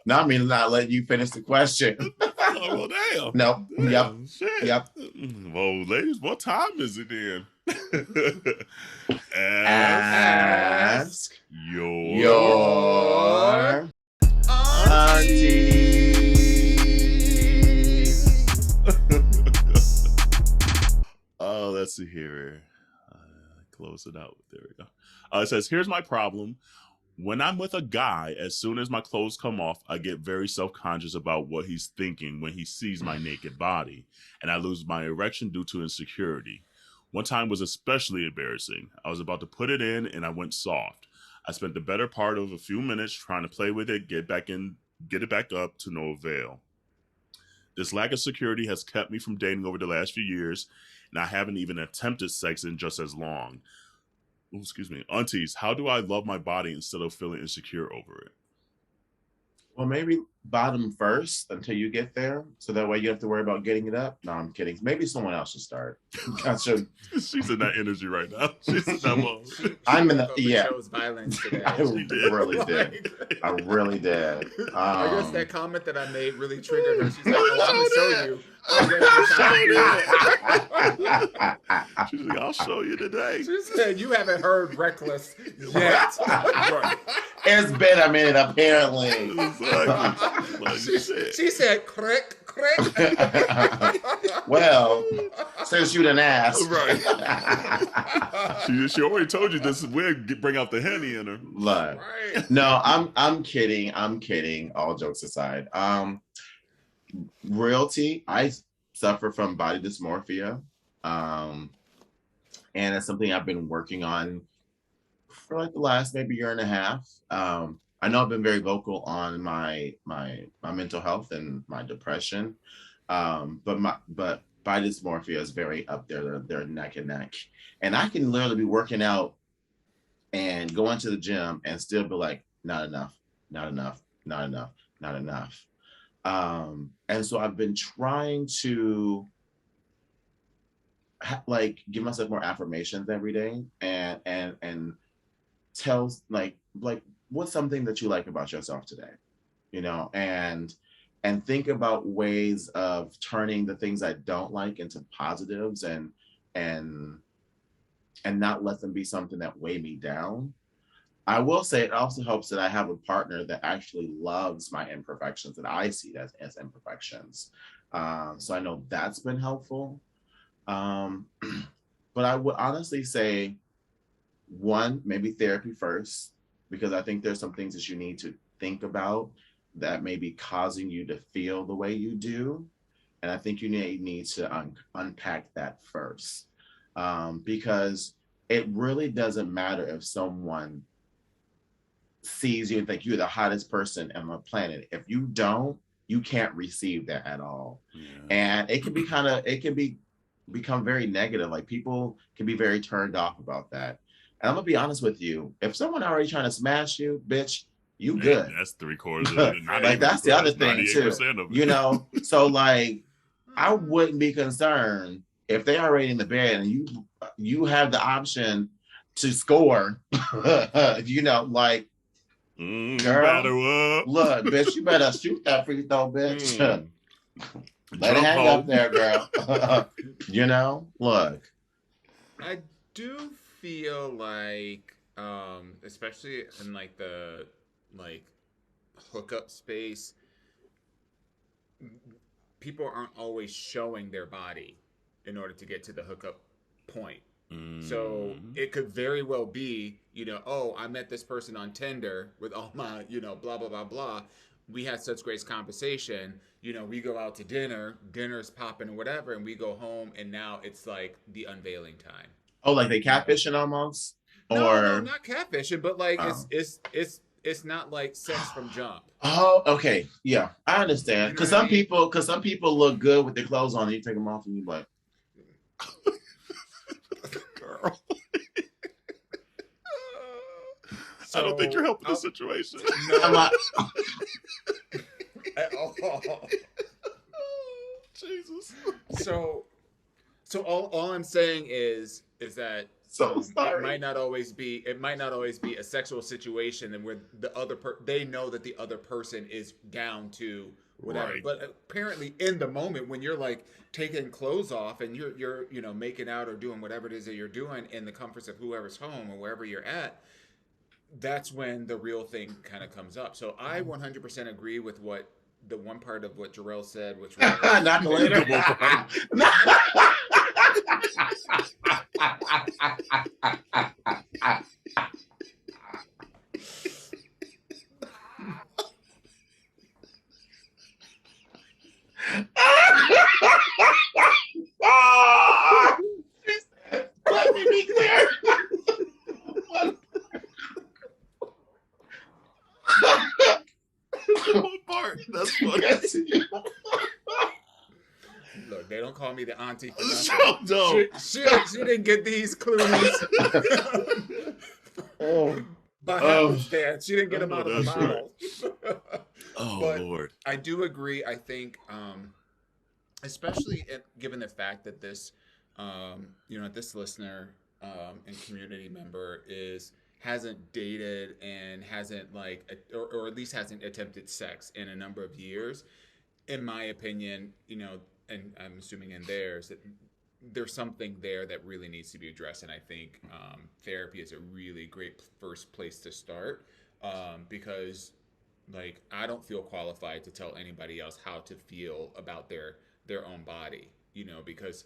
No, I mean not let you finish the question. Oh, well, damn. No. Yep. Damn, shit. Yep. Well, ladies, what time is it then? Ask Ask your your aunties. aunties. Oh, let's see here. Close it out. There we go. It says, here's my problem. When I'm with a guy, as soon as my clothes come off, I get very self-conscious about what he's thinking when he sees my naked body, and I lose my erection due to insecurity. One time was especially embarrassing. I was about to put it in, and I went soft. I spent the better part of a few minutes trying to play with it, get it back up, to no avail. This lack of security has kept me from dating over the last few years, and I haven't even attempted sex in just as long. Ooh, excuse me. Aunties, how do I love my body instead of feeling insecure over it? Well, maybe bottom first until you get there, so that way you have to worry about getting it up. No, I'm kidding. Maybe someone else should start. She's in that energy right now. She's in that mode. I'm in the chose violence today. I really did. I really did. I guess that comment that I made really triggered her. She's like, "Oh, I'm gonna show you." She's like, "I'll show you today." She said, "You haven't heard Reckless yet." Right. It's been a minute, apparently. Exactly. She said, "Crick, crick." Well, since you didn't ask, right? She already told you this. We'll bring out the Henny in her. Look, Right. no, I'm kidding. I'm kidding. All jokes aside, realty. I suffer from body dysmorphia, and it's something I've been working on for like the last maybe year and a half. I know I've been very vocal on my mental health and my depression, but body dysmorphia is very up there. They're neck and neck, and I can literally be working out and go into the gym and still be like, not enough, not enough, not enough, not enough. And so I've been trying to like give myself more affirmations every day and tells like what's something that you like about yourself today, and think about ways of turning the things I don't like into positives and not let them be something that weigh me down. I will say it also helps that I have a partner that actually loves my imperfections that I see as imperfections. So I know that's been helpful. Um, but I would honestly say one, maybe therapy first, because I think there's some things that you need to think about that may be causing you to feel the way you do. And I think you need to unpack that first, because it really doesn't matter if someone sees you and think you're the hottest person on the planet. If you don't, you can't receive that at all. Yeah. And it can become very negative. Like people can be very turned off about that. And I'm gonna be honest with you. If someone already trying to smash you, bitch, you good. That's 3/4 of it. Like that's the other thing too. So like I wouldn't be concerned if they already in the bed and you have the option to score. Like girl, look, bitch, you better shoot that free throw, bitch. Let it hang up there, girl. Look. I do feel like, especially in like the hookup space, people aren't always showing their body in order to get to the hookup point. So it could very well be, oh, I met this person on Tinder with all my, blah, blah, blah, blah. We had such great conversation. We go out to dinner's popping or whatever, and we go home, and now it's like the unveiling time. Oh, like they catfishing almost? No, not catfishing, but like it's not like sex from jump. Oh, okay. Yeah, I understand. Because some people look good with their clothes on, and you take them off and you're like, girl. So, I don't think you're helping the situation. No. Jesus. So all I'm saying is that So sorry. It might not always be a sexual situation, and where they know that the other person is down to whatever. Right. But apparently, in the moment when you're like taking clothes off and you're making out or doing whatever it is that you're doing in the comforts of whoever's home or wherever you're at, that's when the real thing kind of comes up. So I 100% agree with what the one part of what Jarrell said, which was not the later. Let me be clear. One part. That's funny. Look, they don't call me the auntie for nothing. No. She didn't get these clues. By happenstance. She didn't get them out of the bottle. Oh, Lord. I do agree. I think, especially given the fact that this, this listener and community member hasn't dated and hasn't or at least hasn't attempted sex in a number of years. In my opinion, and I'm assuming in theirs, that there's something there that really needs to be addressed. And I think therapy is a really great first place to start, because I don't feel qualified to tell anybody else how to feel about their own body, because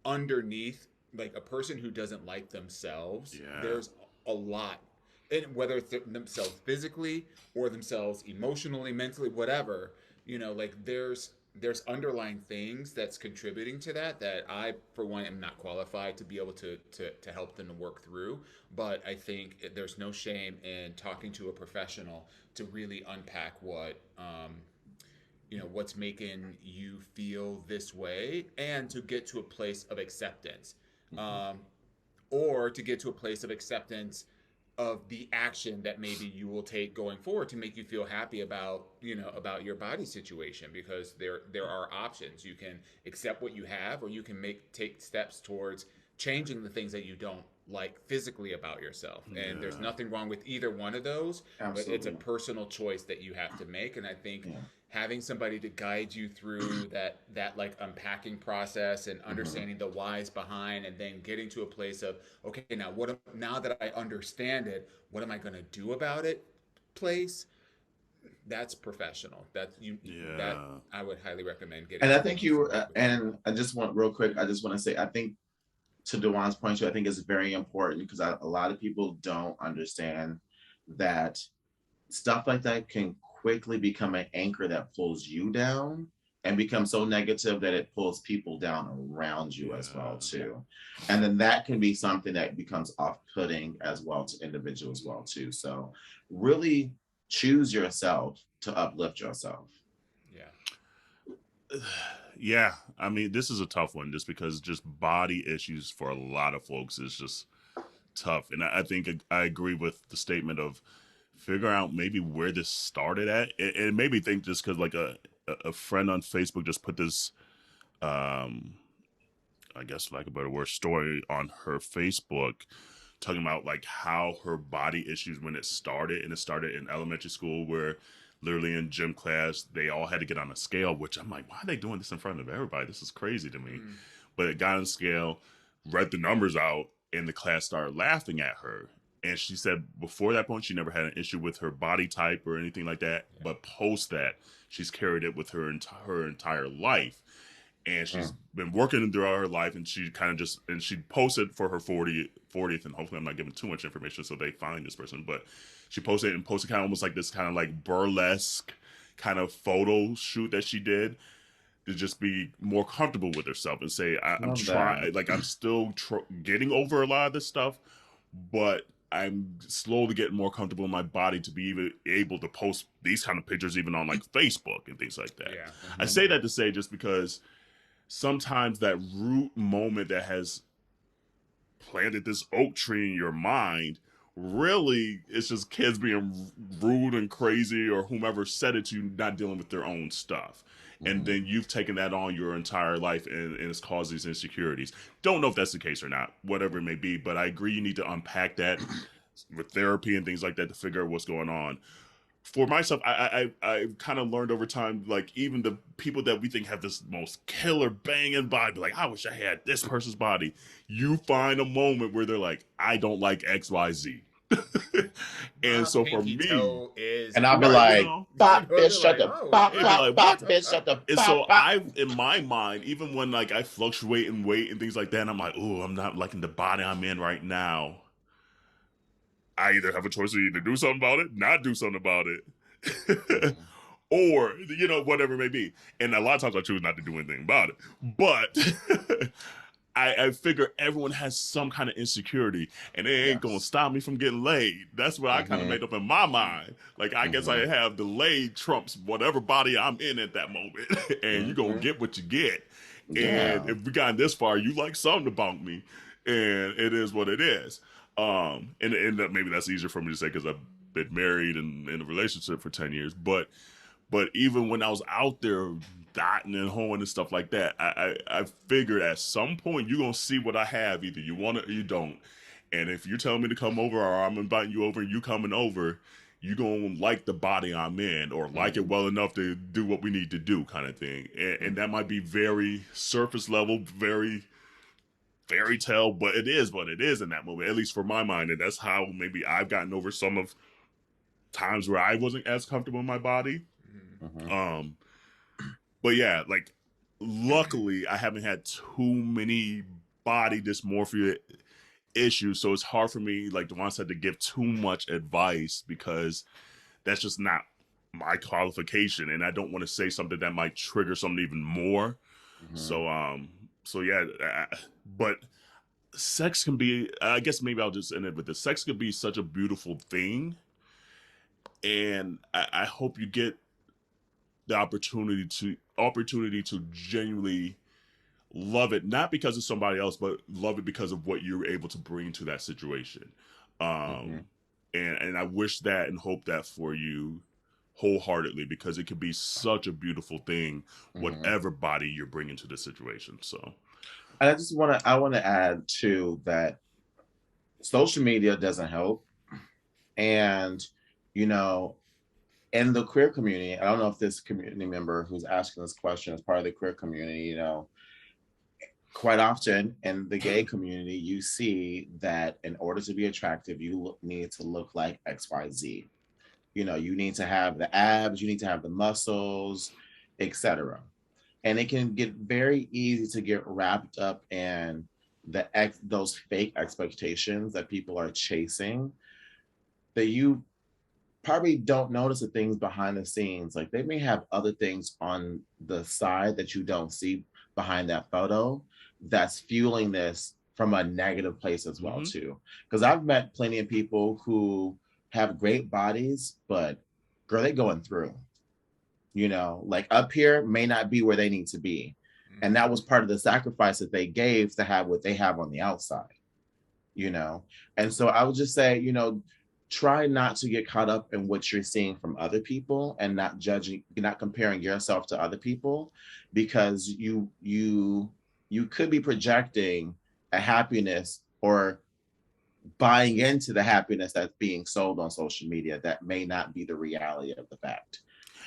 underneath, a person who doesn't like themselves, there's a lot, and whether it's themselves physically or themselves emotionally, mentally, whatever, there's underlying things that's contributing to that I, for one, am not qualified to be able to help them to work through. But I think there's no shame in talking to a professional to really unpack what's making you feel this way, and to get to a place of acceptance, or to get to a place of acceptance of the action that maybe you will take going forward to make you feel happy about your body situation, because there are options. You can accept what you have, or you can take steps towards changing the things that you don't like physically about yourself. And there's nothing wrong with either one of those. Absolutely. But it's a personal choice that you have to make. And I think having somebody to guide you through that unpacking process and understanding the whys behind, and then getting to a place of, okay, now that I understand it, what am I going to do about it? That's professional. That I would highly recommend getting. And I think and I just want real quick, I just want to say, I think to Dewan's point too, I think it's very important, because a lot of people don't understand that stuff like that can quickly become an anchor that pulls you down, and become so negative that it pulls people down around you as well too. And then that can be something that becomes off-putting as well to individuals as well too. So really choose yourself to uplift yourself. Yeah, I mean, this is a tough one, just because just body issues for a lot of folks is just tough. And I think I agree with the statement of figure out maybe where this started at. It made me think, just because a friend on Facebook just put this, I guess, like a better word, story on her Facebook, talking about how her body issues, when it started, and it started in elementary school, where literally in gym class they all had to get on a scale, which I'm like, why are they doing this in front of everybody? This is crazy to me. But it got on a scale, read the numbers out, and the class started laughing at her. And she said before that point she never had an issue with her body type or anything like that, but post that she's carried it with her entire life. And she's been working throughout her life, and she kind of she posted for her 40th, and hopefully I'm not giving too much information so they find this person, but she posted kind of almost like this kind of burlesque kind of photo shoot that she did, to just be more comfortable with herself and say, I'm trying, I'm still getting over a lot of this stuff, but I'm slowly getting more comfortable in my body to be even able to post these kind of pictures even on Facebook and things like that. Yeah. I say that to say, just because sometimes that root moment that has planted this oak tree in your mind, really it's just kids being rude and crazy, or whomever said it to you not dealing with their own stuff. And then you've taken that on your entire life, and it's caused these insecurities. Don't know if that's the case or not, whatever it may be, but I agree you need to unpack that with therapy and things like that to figure out what's going on. For myself, I kind of learned over time, like, even the people that we think have this most killer banging body, like, I wish I had this person's body. You find a moment where they're like, I don't like XYZ. And so for me, and I'll be like, "Pop, bitch, shut the pop, like, pop, bitch, shut the pop." And so I, in my mind, even when like I fluctuate in weight and things like that, and I'm like, oh, I'm not liking the body I'm in right now. I either have a choice to either do something about it, not do something about it, or, you know, whatever it may be. And a lot of times I choose not to do anything about it. But I figure everyone has some kind of insecurity, and it ain't gonna stop me from getting laid. That's what I kind of made up in my mind. Like, I guess I have the laid trumps whatever body I'm in at that moment, and you gonna get what you get. And if we got this far, you like something about me, and it is what it is. And maybe that's easier for me to say because I've been married and in a relationship for 10 years. But even when I was out there dotting and hoeing and stuff like that, I figured at some point you're going to see what I have. Either you want it or you don't. And if you're telling me to come over, or I'm inviting you over and you coming over, you're going to like the body I'm in, or like it well enough to do what we need to do, kind of thing. And that might be very surface level, very fairy tale, but it is what it is in that moment, at least for my mind. And that's how maybe I've gotten over some of times where I wasn't as comfortable in my body. But yeah, like, luckily I haven't had too many body dysmorphia issues, so it's hard for me, like Dewan said, to give too much advice, because that's just not my qualification, and I don't want to say something that might trigger something even more. So yeah, but sex can be, I guess maybe I'll just end it with this. Sex can be such a beautiful thing, and I hope you get the opportunity to genuinely love it, not because of somebody else, but love it because of what you're able to bring to that situation. And I wish that and hope that for you wholeheartedly, because it could be such a beautiful thing, whatever body you're bringing to the situation. So I want to add too that social media doesn't help. And, you know, in the queer community, I don't know if this community member who's asking this question is part of the queer community, you know, quite often in the gay community, you see that in order to be attractive, you need to look like XYZ. You know, you need to have the abs, you need to have the muscles, etc. And it can get very easy to get wrapped up in those fake expectations that people are chasing, that you probably don't notice the things behind the scenes. Like, they may have other things on the side that you don't see behind that photo that's fueling this from a negative place as well too. Because I've met plenty of people who have great bodies, but girl, they going through. You know, like, up here may not be where they need to be. And that was part of the sacrifice that they gave to have what they have on the outside, you know? And so I would just say, you know, try not to get caught up in what you're seeing from other people, and not judging, not comparing yourself to other people, because you could be projecting a happiness or buying into the happiness that's being sold on social media that may not be the reality of the fact.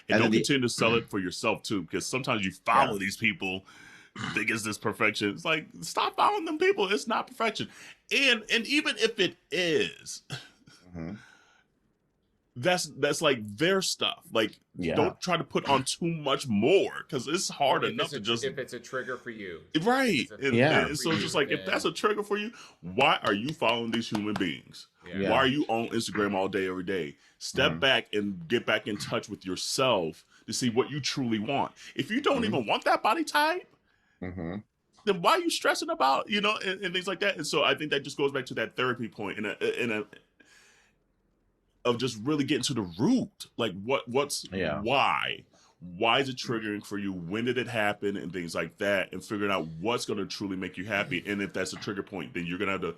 And don't continue to sell it for yourself too, because sometimes you follow these people, think it's this perfection. It's like, stop following them people. It's not perfection. And even if it is, that's like their stuff. Like, don't try to put on too much more, because it's hard enough to just, if it's a trigger for you, right? And so just like, if that's a trigger for you, why are you following these human beings? Why are you on Instagram all day, every day? Step back and get back in touch with yourself to see what you truly want. If you don't even want that body type, then why are you stressing about, you know, and things like that? And so I think that just goes back to that therapy point of just really getting to the root. Like, why is it triggering for you? When did it happen? And things like that, and figuring out what's going to truly make you happy. And if that's a trigger point, then you're going to have to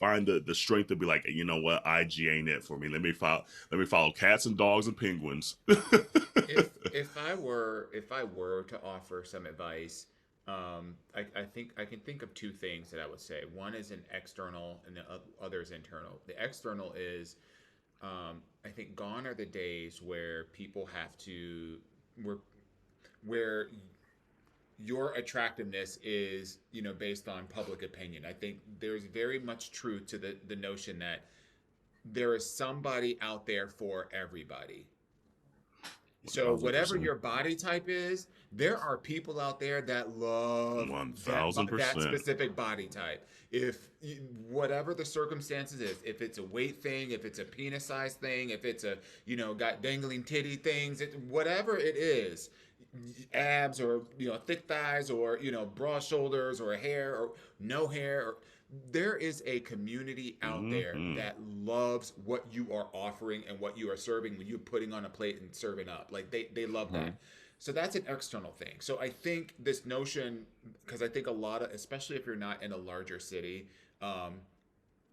find the strength to be like, you know what, IG ain't it for me. Let me follow cats and dogs and penguins. If I were to offer some advice, I think I can think of two things that I would say. One is an external, and the other is internal. The external is, I think, gone are the days where people have to where your attractiveness is, based on public opinion. I think there's very much truth to the notion that there is somebody out there for everybody. So 1000%. whatever your body type is, there are people out there that love 1000%. that specific body type. If whatever the circumstances is, if it's a weight thing, if it's a penis size thing, if it's a got dangling titty things, whatever it is, abs or thick thighs or broad shoulders or hair or no hair, or there is a community out there that loves what you are offering and what you are serving when you're putting on a plate and serving up. Like they love that. So that's an external thing. So I think this notion, because I think a lot of, especially if you're not in a larger city,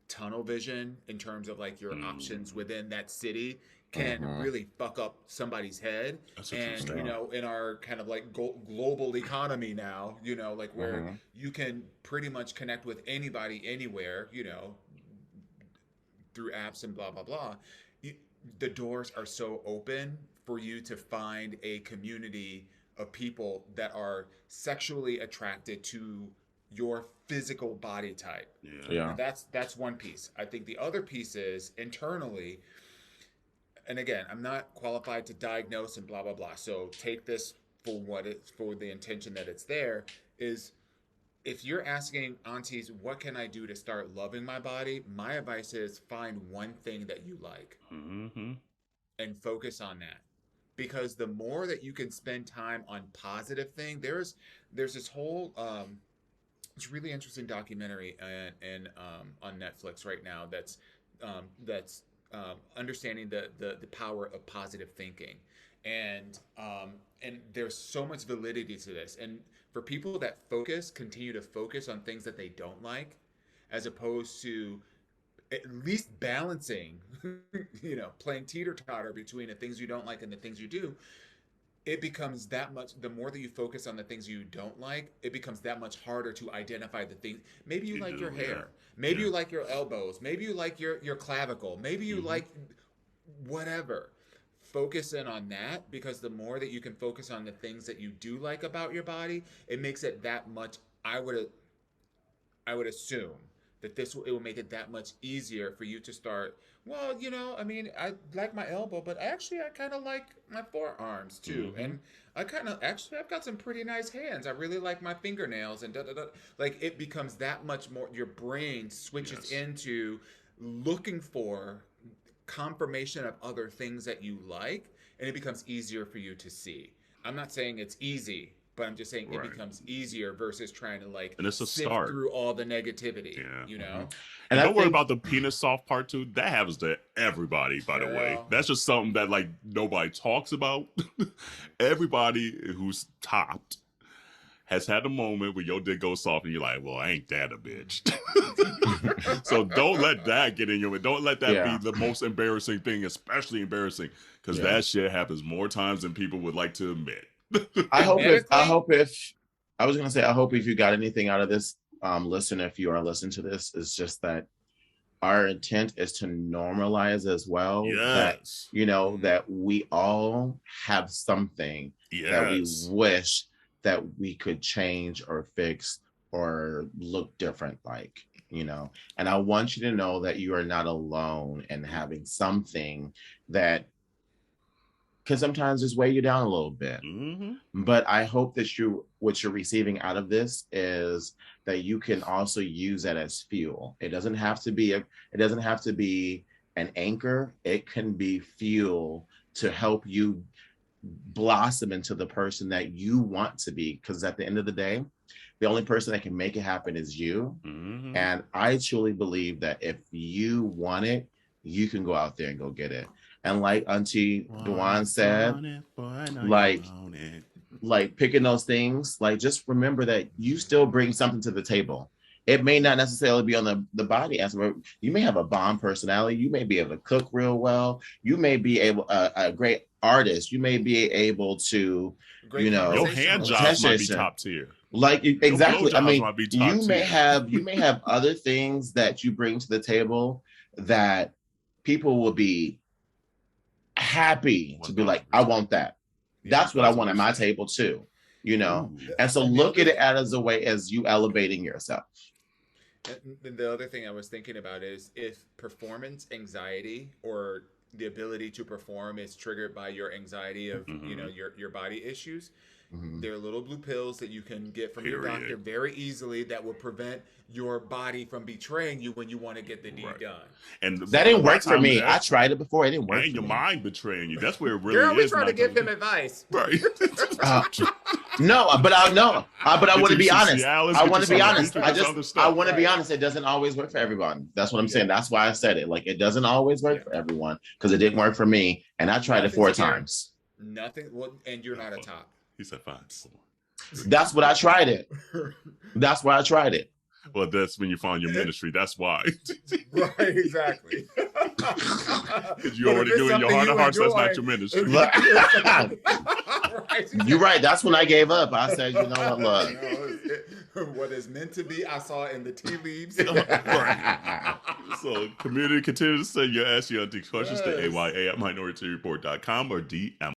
tunnel vision in terms of like your options within that city can really fuck up somebody's head. And in our kind of like global economy now, like where you can pretty much connect with anybody anywhere, through apps and blah blah blah, the doors are so open for you to find a community of people that are sexually attracted to your physical body type. Yeah. That's one piece. I think the other piece is internally, and again, I'm not qualified to diagnose and blah blah blah. So take this for the intention that it's there. Is if you're asking aunties, what can I do to start loving my body? My advice is find one thing that you like and focus on that. Because the more that you can spend time on positive thing, there's this whole it's really interesting documentary and on Netflix right now that's understanding the power of positive thinking, and there's so much validity to this. And for people that continue to focus on things that they don't like, as opposed to at least balancing, playing teeter-totter between the things you don't like and the things you do, it becomes that much, the more that you focus on the things you don't like, it becomes that much harder to identify the things. Maybe you like your hair. Maybe you like your elbows. Maybe you like your clavicle. Maybe you like whatever. Focus in on that, because the more that you can focus on the things that you do like about your body, it makes it that much, I would assume that it will make it that much easier for you to start, well, I like my elbow, but actually I kind of like my forearms too. And I've got some pretty nice hands. I really like my fingernails and da-da-da. Like it becomes that much more, your brain switches into looking for confirmation of other things that you like, and it becomes easier for you to see. I'm not saying it's easy, but I'm just saying it becomes easier versus trying to and it's a sift start through all the negativity, And don't worry about the penis soft part too. That happens to everybody, by the way. That's just something that like nobody talks about. Everybody who's topped has had a moment where your dick goes soft and you're like, well, ain't that a bitch? So don't let that get in your way. Don't let that be the most embarrassing thing, especially embarrassing, because that shit happens more times than people would like to admit. I hope if you got anything out of this, listen, if you are listening to this, it's just that our intent is to normalize as well. Yes. That, that we all have something that we wish that we could change or fix or look different like, and I want you to know that you are not alone in having something that can sometimes just weigh you down a little bit. But I hope that what you're receiving out of this is that you can also use that as fuel. It doesn't have to be an anchor. It can be fuel to help you blossom into the person that you want to be, because at the end of the day, the only person that can make it happen is you. And I truly believe that if you want it, you can go out there and go get it. And like Auntie Dewan said, like picking those things, like just remember that you still bring something to the table. It may not necessarily be on the body aspect. You may have a bomb personality. You may be able to cook real well. You may be able a great artist. You may be able to, Great you know, Your hand jobs might be attention. top tier. Like exactly. I blowjobs mean, might be top you may tier. have other things that you bring to the table that people will be happy to be like, I want that. That's what I want at my table too. You know, Ooh. and so look at it as a way as you elevating yourself. And the other thing I was thinking about is if performance anxiety or the ability to perform is triggered by your anxiety of you know your body issues, there are little blue pills that you can get from your doctor very easily that will prevent your body from betraying you when you want to get the deed done. And that didn't work for me. I tried it before. It didn't work. And your mind betraying you. That's where it really Girl, we is. try to give him advice. Right. No, but I want to be honest. I want to be honest. I want to be Right. honest. It doesn't always work for everyone. That's what I'm saying. That's why I said it. Like, it doesn't always work for everyone because it didn't work for me, and I tried it 4 times. Nothing. Well, and you're not a top. He said 5. That's what I tried it. That's why I tried it. Well, that's when you found your ministry. That's why. Right, exactly. Because you already doing your heart of hearts. That's not your ministry. You're right. That's when I gave up. I said, you know what, look. What is meant to be, I saw in the tea leaves. Right. So, community, continue to send your Ask Yo Aunteas questions to aya@minoritea.report.com or DM